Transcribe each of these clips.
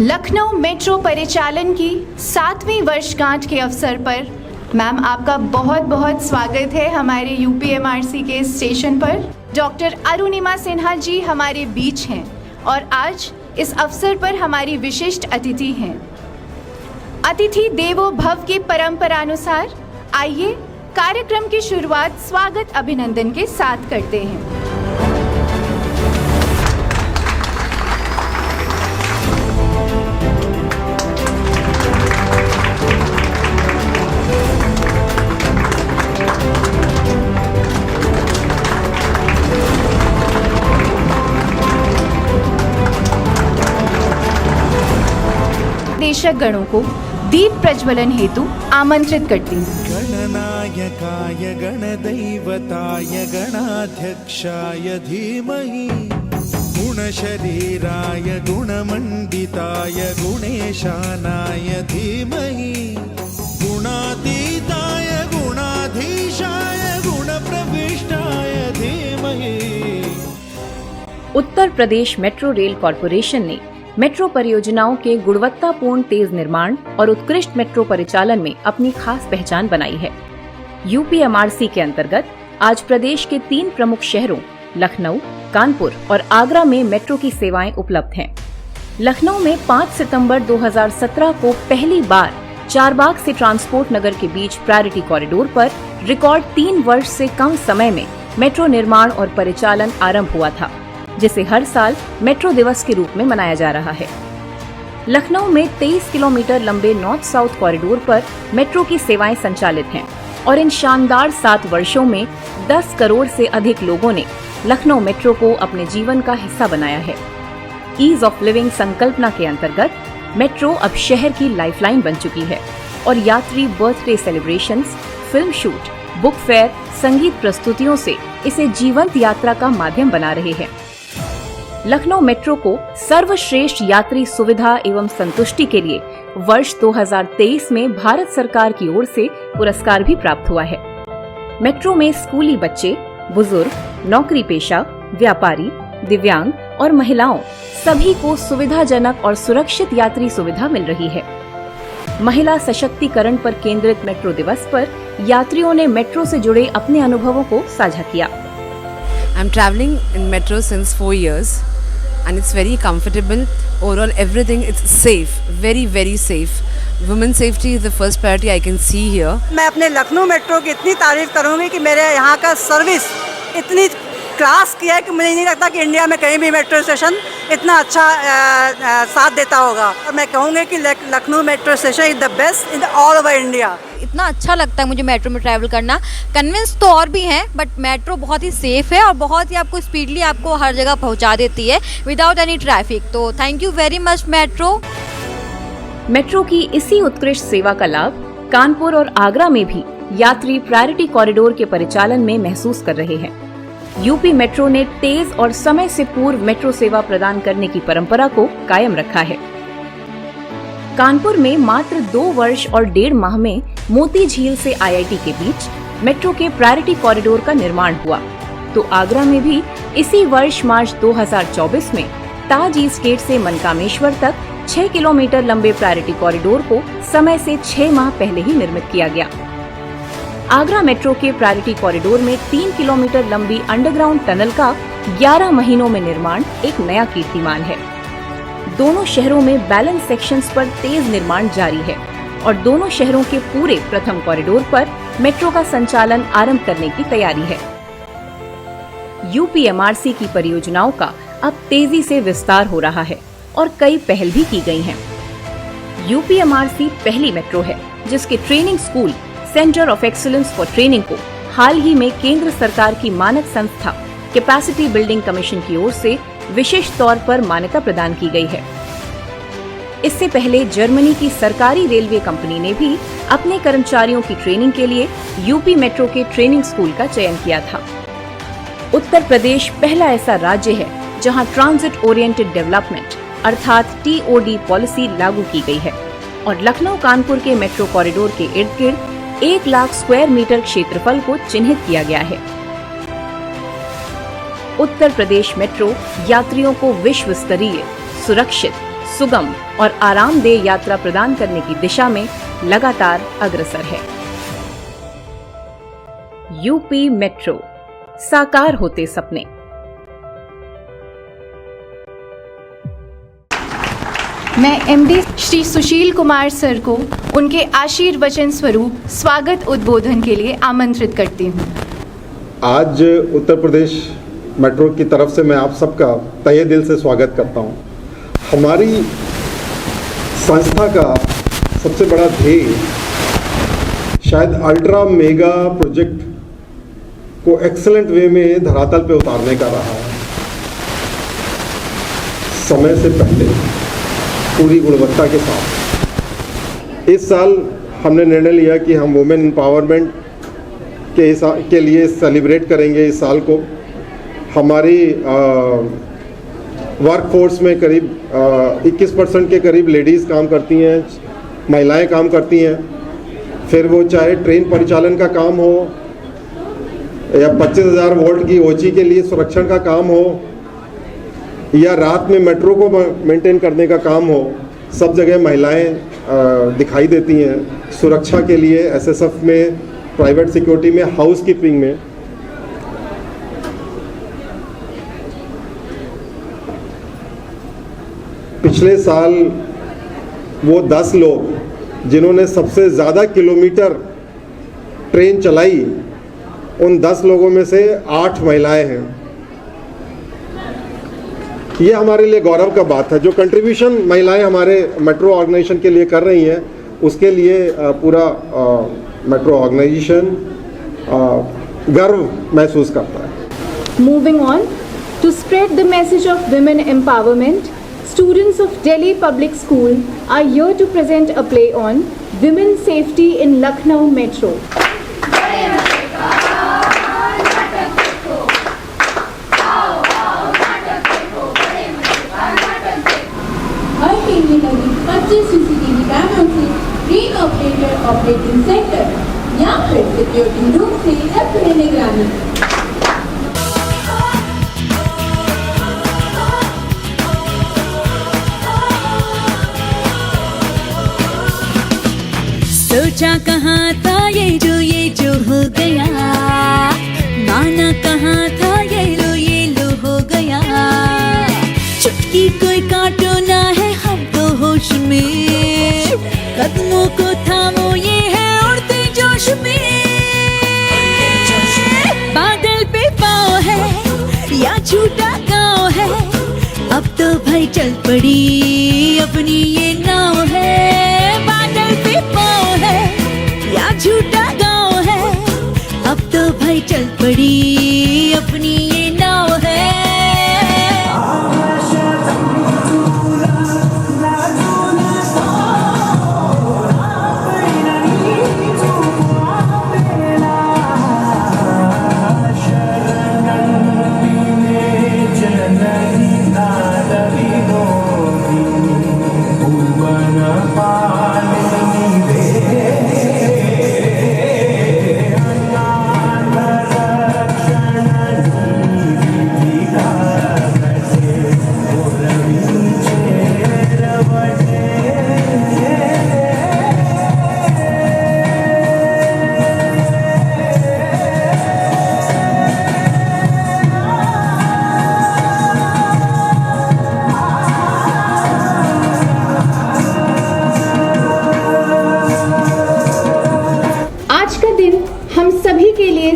Lucknow metro परिचालन की 7वीं वर्षगांठ के अवसर पर मैम आपका बहुत बहुत स्वागत है हमारे यूपीएमआरसी के स्टेशन पर। डॉक्टर अरुणिमा सिन्हा जी हमारे बीच हैं और आज इस अवसर पर हमारी विशिष्ट अतिथि हैं। अतिथि देवो भव की परंपरानुसार आइए कार्यक्रम की शुरुआत स्वागत अभिनंदन के साथ करते हैं। देशक गणों को दीप प्रज्वलन हेतु आमंत्रित करती हूँ। गणनायकाय गणदैवताय गणाध्यक्षाय धीमहि गुणशरीराय गुणमण्डिताय गुणेशानाय धीमहि गुणातीताय गुणाधीशाय गुणप्रविष्टाय धीमहि। Uttar Pradesh metro rail corporation ने मेट्रो परियोजनाओं के गुणवत्तापूर्ण तेज निर्माण और उत्कृष्ट मेट्रो परिचालन में अपनी खास पहचान बनाई है। यूपीएमआरसी के अंतर्गत आज प्रदेश के 3 प्रमुख शहरों लखनऊ, कानपुर और आगरा में मेट्रो की सेवाएं उपलब्ध हैं। लखनऊ में 5 सितंबर 2017 को पहली बार चारबाग से ट्रांसपोर्ट नगर के बीच प्रायोरिटी कॉरिडोर पर रिकॉर्ड 3 वर्ष से कम समय में मेट्रो निर्माण और परिचालन आरंभ हुआ था, जिसे हर साल मेट्रो दिवस के रूप में मनाया जा रहा है। लखनऊ में 23 किलोमीटर लंबे नॉर्थ साउथ कॉरिडोर पर मेट्रो की सेवाएं संचालित हैं और इन शानदार 7 वर्षों में 10 करोड़ से अधिक लोगों ने लखनऊ मेट्रो को अपने जीवन का हिस्सा बनाया है। ईज ऑफ लिविंग संकल्पना के अंतर्गत मेट्रो अब शहर की लाइफलाइन बन चुकी है और यात्री birthday celebrations, film shoot, book fair, संगीत प्रस्तुतियों से इसे जीवंत यात्रा का माध्यम बना रहे हैं। लखनऊ मेट्रो को सर्वश्रेष्ठ यात्री सुविधा एवं संतुष्टि के लिए वर्ष 2023 में भारत सरकार की ओर से पुरस्कार भी प्राप्त हुआ है। मेट्रो में स्कूली बच्चे, बुजुर्ग, नौकरी पेशा, व्यापारी, दिव्यांग और महिलाओं सभी को सुविधाजनक और सुरक्षित यात्री सुविधा मिल रही है। महिला सशक्तिकरण पर केंद्रित मेट्रो दिवस पर यात्रियों ने मेट्रो से जुड़े अपने अनुभवों को साझा किया। I'm traveling in metro since 4 years and it's very comfortable. Overall everything it's safe, very safe. Women's safety is the first priority I can see here. मैं अपने लखनऊ मेट्रो की इतनी तारीफ करूंगी कि मेरे यहाँ का सर्विस इतनी क्लास किया है कि मुझे नहीं लगता कि इंडिया में कहीं भी मेट्रो स्टेशन इतना अच्छा साथ देता होगा। और मैं कहूँगी कि Lucknow metro station is the best in all over India. इतना अच्छा लगता है मुझे मेट्रो में ट्रैवल करना। कन्विंस तो और भी हैं बट मेट्रो बहुत ही सेफ है और बहुत ही आपको स्पीडली आपको हर जगह पहुंचा देती है विदाउट एनी ट्रैफिक। तो thank you very much metro. Metro की इसी उत्कृष्ट सेवा का लाभ कानपुर और आगरा में भी यात्री प्रायोरिटी कॉरिडोर के परिचालन में महसूस कर रहे हैं। यूपी मेट्रो ने तेज और समय से पूर्व मेट्रो सेवा प्रदान करने की परंपरा को कायम रखा है। कानपुर में मात्र 2 वर्ष और 1.5 माह में मोती झील से आईआईटी के बीच मेट्रो के प्रायोरिटी कॉरिडोर का निर्माण हुआ, तो आगरा में भी इसी वर्ष मार्च 2024 में ताज ईस्ट गेट से मनकामेश्वर तक 6 किलोमीटर लंबे प्रायोरिटी कॉरिडोर को समय से 6 माह पहले ही निर्मित किया गया। आगरा मेट्रो के प्रायोरिटी कॉरिडोर में 3 किलोमीटर लंबी अंडरग्राउंड टनल का 11 महीनों में निर्माण एक नया कीर्तिमान है। दोनों शहरों में बैलेंस सेक्शंस पर तेज निर्माण जारी है और दोनों शहरों के पूरे प्रथम कॉरिडोर पर मेट्रो का संचालन आरंभ करने की तैयारी है। यूपीएमआरसी की परियोजनाओं का अब तेजी से विस्तार हो रहा है और कई पहल भी की गई हैं। यूपीएमआरसी पहली मेट्रो है जिसके training school centre of excellence for training को हाल ही में केंद्र सरकार की मानक संस्था कैपेसिटी बिल्डिंग कमीशन की ओर से विशेष तौर पर मान्यता प्रदान की गई है। इससे पहले जर्मनी की सरकारी रेलवे कंपनी ने भी अपने कर्मचारियों की ट्रेनिंग के लिए यूपी मेट्रो के ट्रेनिंग स्कूल का चयन किया था। उत्तर प्रदेश पहला ऐसा राज्य है जहां ट्रांजिट ओरिएंटेड डेवलपमेंट अर्थात TOD पॉलिसी लागू की गई है और लखनऊ कानपुर के मेट्रो कॉरिडोर के इर्द गिर्द 1 लाख स्क्वायर मीटर क्षेत्रफल को चिन्हित किया गया है। उत्तर प्रदेश मेट्रो यात्रियों को विश्व स्तरीय, सुरक्षित, सुगम और आरामदेह यात्रा प्रदान करने की दिशा में लगातार अग्रसर है। यूपी मेट्रो, साकार होते सपने। मैं एमडी श्री सुशील कुमार सर को उनके आशीर्वचन स्वरूप स्वागत उद्बोधन के लिए आमंत्रित करती हूँ। आज उत्तर प्रदेश मेट्रो की तरफ से मैं आप सबका तहे दिल से स्वागत करता हूँ। हमारी संस्था का सबसे बड़ा ध्येय शायद अल्ट्रा मेगा प्रोजेक्ट को एक्सेलेंट वे में धरातल पे उतारने का रहा है। समय से पहले पूरी गुणवत्ता के साथ इस साल हमने निर्णय लिया कि हम वुमेन एम्पावरमेंट के लिए सेलिब्रेट करेंगे इस साल को। हमारी वर्कफोर्स में करीब 21% के करीब लेडीज़ काम करती हैं, महिलाएं काम करती हैं। फिर वो चाहे ट्रेन परिचालन का काम हो या 25,000 वोल्ट की ओची के लिए सुरक्षण का काम हो या रात में मेट्रो को मेंटेन करने का काम हो, सब जगह महिलाएं दिखाई देती हैं। सुरक्षा के लिए एसएसएफ में, प्राइवेट सिक्योरिटी में, हाउस कीपिंग में। पिछले साल वो 10 लोग जिन्होंने सबसे ज़्यादा किलोमीटर ट्रेन चलाई, उन 10 लोगों में से 8 महिलाएं हैं। ये हमारे लिए गौरव का बात है। जो कंट्रीब्यूशन महिलाएं हमारे मेट्रो ऑर्गेनाइजेशन के लिए कर रही हैं, उसके लिए पूरा मेट्रो ऑर्गेनाइजेशन गर्व महसूस करता है। Moving on, to spread the message of women empowerment, students of Delhi Public School are here to present a play on women safety in Lucknow Metro. Her team में लगी 25 सीसीटीवी कैमरों से train operator operating centre या फिर security room से अपनी निगरानी। सोचा कहाँ था ये जो हो गया, माना कहाँ था ये लो हो गया। चुटकी कोई काटो ना है हम तो होश में, कदमों को थामो ये है उड़ते जोश में। बादल पे पाँव है या झूठा गाँव है, अब तो भाई चल पड़ी अपनी ये नाव है। बादल पे पाँव है या झूठा गाँव है, अब तो भाई चल पड़ी अपनी ये नाव है।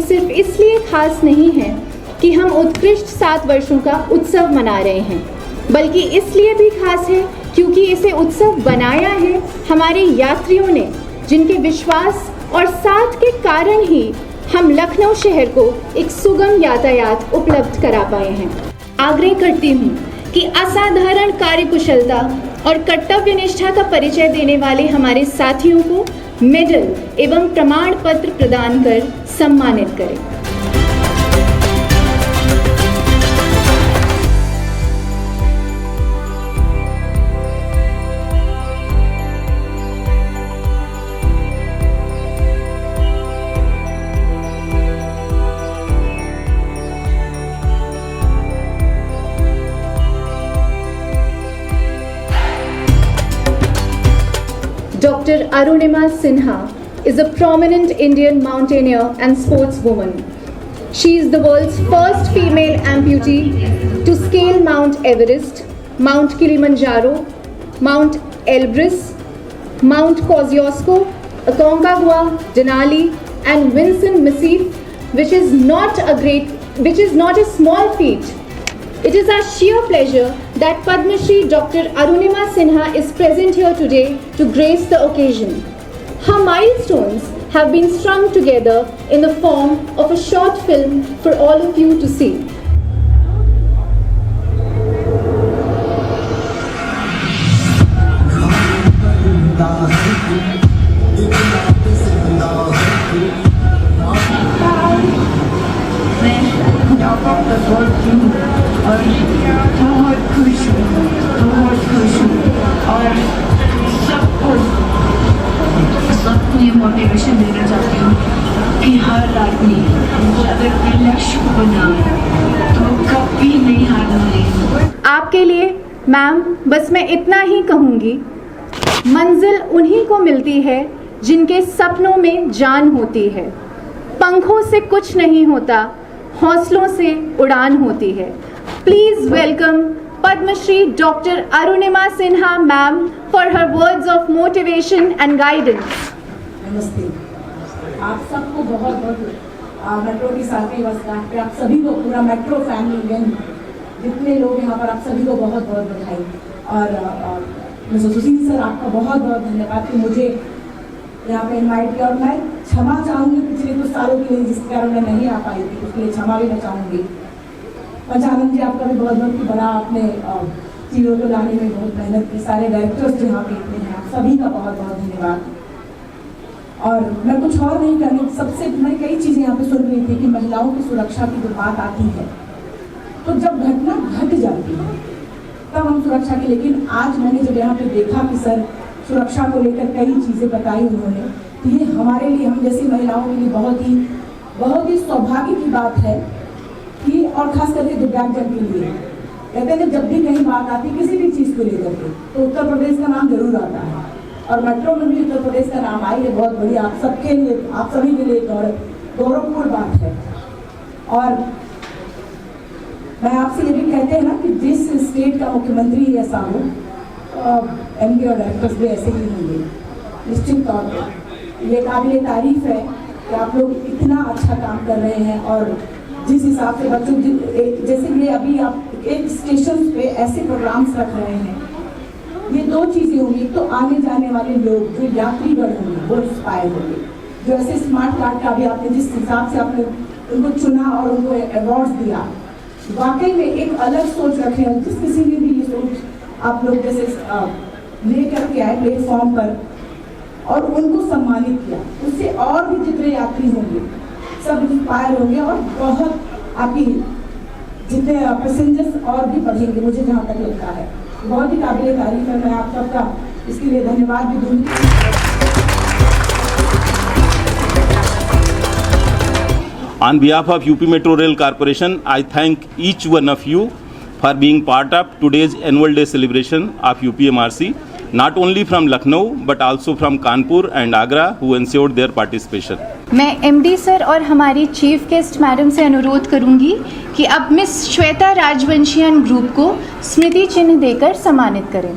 सिर्फ इसलिए खास नहीं है कि हम उत्कृष्ट 7 वर्षों का उत्सव मना रहे हैं, बल्कि इसलिए भी खास है क्योंकि इसे उत्सव बनाया है हमारे यात्रियों ने, जिनके विश्वास और साथ के कारण ही हम लखनऊ शहर को एक सुगम यातायात उपलब्ध करा पाए हैं। आग्रह करती हूँ कि असाधारण कार्यकुशलता और कर्तव्य निष्ठा का परिचय देने वाले हमारे साथियों को मेडल एवं प्रमाण पत्र प्रदान कर सम्मानित करें। Dr. Arunima Sinha is a prominent Indian mountaineer and sportswoman. She is the world's first female amputee to scale Mount Everest, Mount Kilimanjaro, Mount Elbrus, Mount Kosciuszko, Aconcagua, Denali, and Vinson Massif, which is not a small feat. It is our sheer pleasure that Padma Shri Dr. Arunima Sinha is present here today to grace the occasion. Her milestones have been strung together in the form of a short film for all of you to see. और बहुत खुश हूँ और सबको ये motivation देना चाहती हूँ कि हर आदमी अगर अपने लक्ष्य को बनाए तो कभी नहीं हारना चाहिए। आपके लिए मैम बस मैं इतना ही कहूँगी, मंजिल उन्हीं को मिलती है जिनके सपनों में जान होती है। पंखों से कुछ नहीं होता, हौसलों से उड़ान होती है। Please welcome Padma Shri Dr. Arunima Sinha ma'am for her words of motivation and guidance. नमस्ते, आप सबको बहुत बहुत मेट्रो की 7वीं वर्षगांठ पे आप सभी को पूरा मेट्रो फैमिली जितने लोग यहाँ पर आप सभी को बहुत बहुत बधाई। और मिस्टर सुशील सर आपका बहुत बहुत धन्यवाद कि मुझे यहाँ पे इनवाइट किया। और मैं क्षमा चाहूँगी पिछले कुछ सालों के लिए जिसके कारण मैं नहीं आ पाई थी, उसके लिए क्षमा भी मैं चाहूँगी। पंचानंद जी आपका भी बहुत बहुत बड़ा, आपने चीज़ों को लाने में बहुत मेहनत की। सारे डायरेक्टर्स जो यहाँ पे इतने हैं, आप सभी का बहुत बहुत धन्यवाद। और मैं कुछ और नहीं करनी, सबसे मैं कई चीज़ें यहाँ पे सुन रही थी कि महिलाओं की सुरक्षा की जो बात आती है तो जब घटना घट जाती है तब हम सुरक्षा की, लेकिन आज मैंने जब यहाँ पे देखा कि सर सुरक्षा को लेकर कई चीज़ें बताई उन्होंने, तो ये हमारे लिए, हम जैसी महिलाओं के लिए बहुत ही सौभाग्य की बात है कि, और खास करके दिव्यांगजन के लिए कहते हैं जब भी कहीं बात आती किसी भी चीज़ को लेकर के तो उत्तर प्रदेश का नाम जरूर आता है। और मेट्रो में भी उत्तर प्रदेश का नाम आई है, बहुत बड़ी आप सबके लिए, आप सभी के लिए गौरवपूर्ण बात है। और मैं आपसे ये भी कहते हैं ना कि जिस स्टेट का मुख्यमंत्री ऐसा हो, एमपी और डायरेक्टर्स भी ऐसे ही होंगे निश्चित तौर पर। ये काबिल तारीफ है कि आप लोग इतना अच्छा काम कर रहे हैं। और जिस हिसाब से बच्चों जैसे कि अभी आप एक स्टेशन पे ऐसे प्रोग्राम्स रख रहे हैं, ये दो चीज़ें होंगी। तो आने जाने वाले लोग जो यात्रीगण होंगे वो इंस्पायर होंगे। जो ऐसे स्मार्ट कार्ड का भी आपने जिस हिसाब से आपने उनको चुना और उनको अवार्ड्स दिया, वाकई में एक अलग सोच रखे हैं। जिस किसी ने भी ये सोच आप लोग जैसे ले करके आए प्लेटफॉर्म पर और उनको सम्मानित किया, उससे और भी जितने यात्री होंगे सब इंस्पायर होंगे और बहुत आपकी जितने पैसेंजर्स और भी बढ़ेंगे, मुझे जहाँ तक लगता है। बहुत ही काबिल तारीफ है। मैं आप सबका इसके लिए धन्यवाद भी दूंगी। On behalf of UP Metro Rail Corporation, I thank each one of you for being part of today's annual day celebration of UPMRC, not only from Lucknow but also from Kanpur and Agra who ensured their participation. मैं MD sir और हमारी chief guest madam से अनुरोध करूंगी कि अब miss Shweta राजवंशियन group को स्मृति चिन्ह देकर सम्मानित करें।